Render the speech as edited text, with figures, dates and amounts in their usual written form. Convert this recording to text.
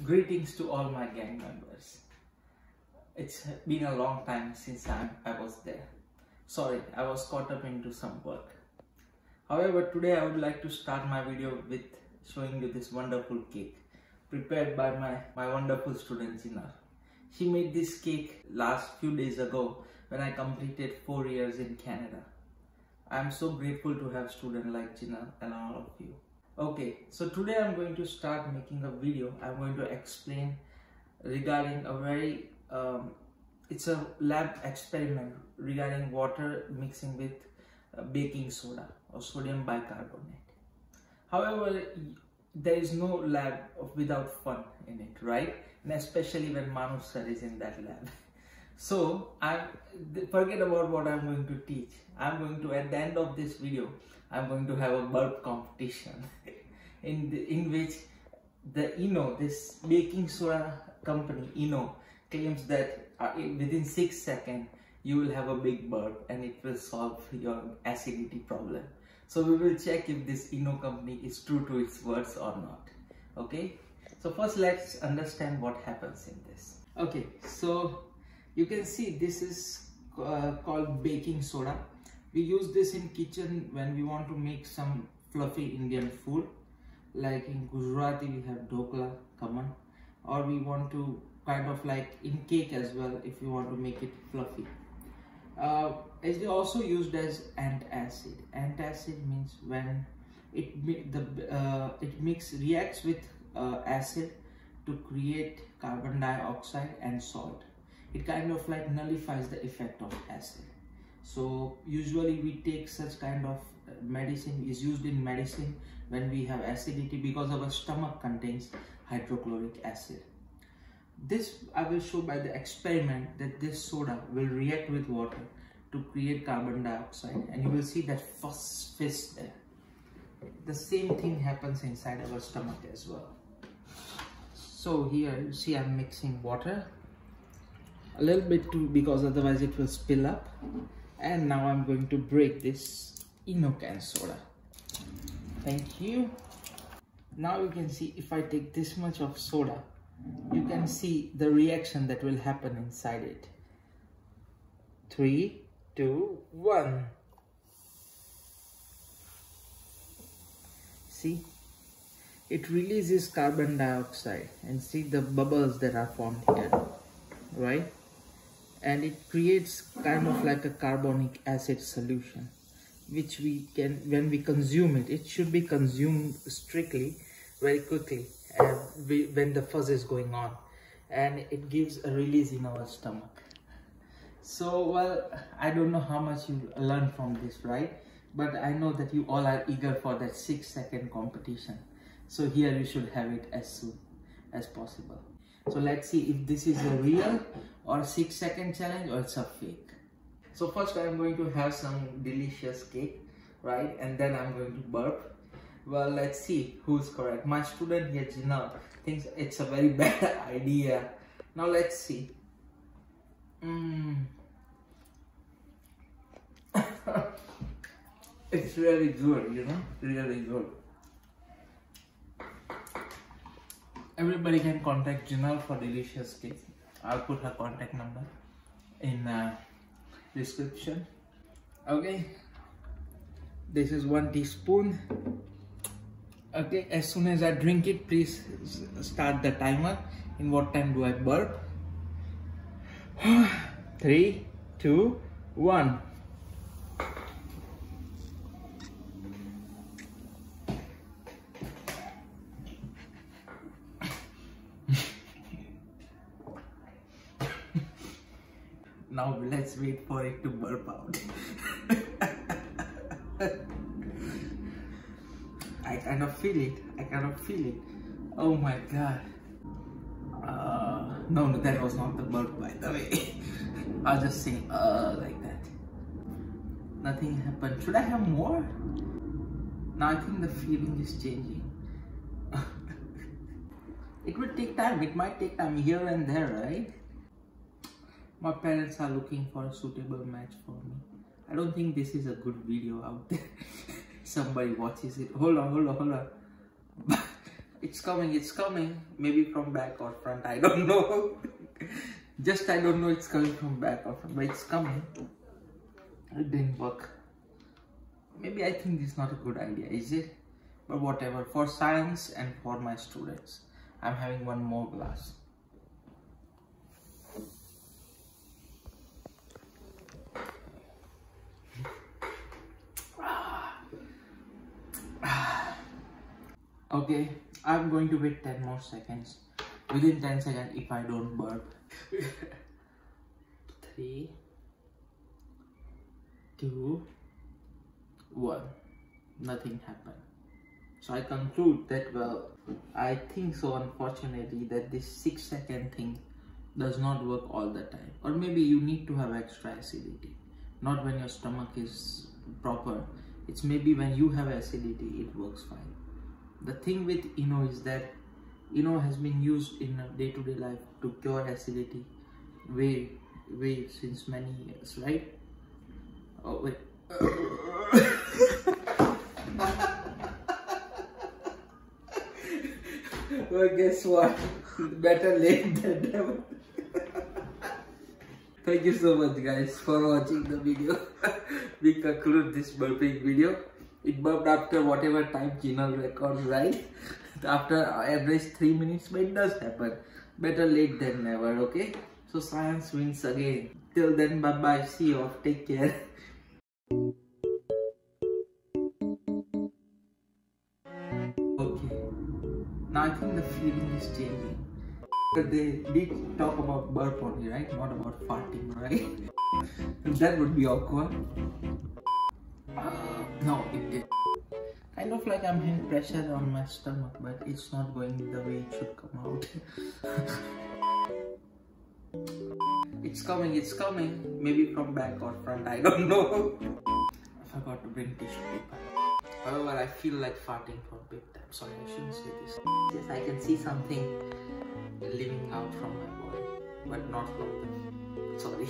Greetings to all my gang members. It's been a long time since I was there. Sorry, I was caught up into some work. However, today I would like to start my video with showing you this wonderful cake prepared by my wonderful student Jinal. She made this cake last few days ago when I completed 4 years in Canada. I am so grateful to have students like Jinal and all of you. Okay, so today I'm going to start making a video. I'm going to explain regarding a very it's a lab experiment regarding water mixing with baking soda or sodium bicarbonate. However, there is no lab without fun in it, right? And especially when Manu sir is in that lab. So forget about what I'm going to teach. I'm going to, at the end of this video, I'm going to have a burp competition in which this baking soda company, claims that within 6 seconds you will have a big burp and it will solve your acidity problem. So we will check if this company is true to its words or not. Okay, so first let's understand what happens in this. Okay, so you can see this is called baking soda. We use this in kitchen when we want to make some fluffy Indian food, like in Gujarati we have dhokla, khaman, or we want to kind of like in cake as well if you want to make it fluffy. It's also used as antacid. Antacid means when it reacts with acid to create carbon dioxide and salt. It kind of like nullifies the effect of acid. So usually we take such kind of medicine, is used in medicine when we have acidity because our stomach contains hydrochloric acid. This I will show by the experiment that this soda will react with water to create carbon dioxide, and you will see that fizz there. The same thing happens inside our stomach as well. So here you see I'm mixing water a little bit too, because otherwise it will spill up. And now I'm going to break this can soda. Thank you. Now you can see if I take this much of soda, you can see the reaction that will happen inside it. 3, 2, 1. See, it releases carbon dioxide, and see the bubbles that are formed here, right? And it creates kind of like a carbonic acid solution, which we can, when we consume it, it should be consumed strictly, very quickly, when the fuzz is going on, and it gives a release in our stomach. So, well, I don't know how much you learn from this, right? But I know that you all are eager for that 6-second competition. So here you should have it as soon as possible. So let's see if this is a real or 6-second challenge or it's a fake. So first I'm going to have some delicious cake, right? And then I'm going to burp. Well, let's see who's correct. My student here, Jinal, thinks it's a very bad idea. Now let's see. It's really good, really good. Everybody can contact Jinal for delicious cake. I'll put her contact number in description. Okay, this is 1 teaspoon. Okay, as soon as I drink it, please start the timer. In what time do I burp? 3, 2, 1. Now let's wait for it to burp out. I kind of feel it. Oh my god. No, that was not the burp, by the way. I'll just say like that. Nothing happened. Should I have more? Now I think the feeling is changing. It will take time. It might take time here and there, right? My parents are looking for a suitable match for me. I don't think this is a good video out there. Somebody watches it. Hold on. It's coming. Maybe from back or front, I don't know. Just I don't know it's coming from back or front, but it's coming. It didn't work. Maybe I think this is not a good idea, is it? But whatever, for science and for my students. I'm having one more glass. Okay, I'm going to wait 10 more seconds. Within 10 seconds, if I don't burp. 3, 2, 1. Nothing happened. So I conclude that, well, I think so, unfortunately, that this 6-second thing does not work all the time. Or maybe you need to have extra acidity. Not when your stomach is proper. It's maybe when you have acidity, it works fine. The thing with Eno is that Eno has been used in day-to-day life to cure acidity way since many years, right? Oh wait. Well, guess what? Better late than never. Thank you so much, guys, for watching the video. We conclude this burping video. It burped after whatever time Jinal records, right? After average 3 minutes, but it does happen. Better late than never, okay? So science wins again. Till then, bye bye. See you off. Take care. Okay. Now I think the feeling is changing. But they did talk about burp only, right? Not about farting, right? That would be awkward. No, it did. Kind of like I'm having pressure on my stomach, but it's not going the way it should come out. It's coming. Maybe from back or front, I don't know. I forgot to bring tissue paper. However, I feel like farting for a bit time. Sorry, I shouldn't say this. Yes, I can see something living out from my body, but not from the... Sorry.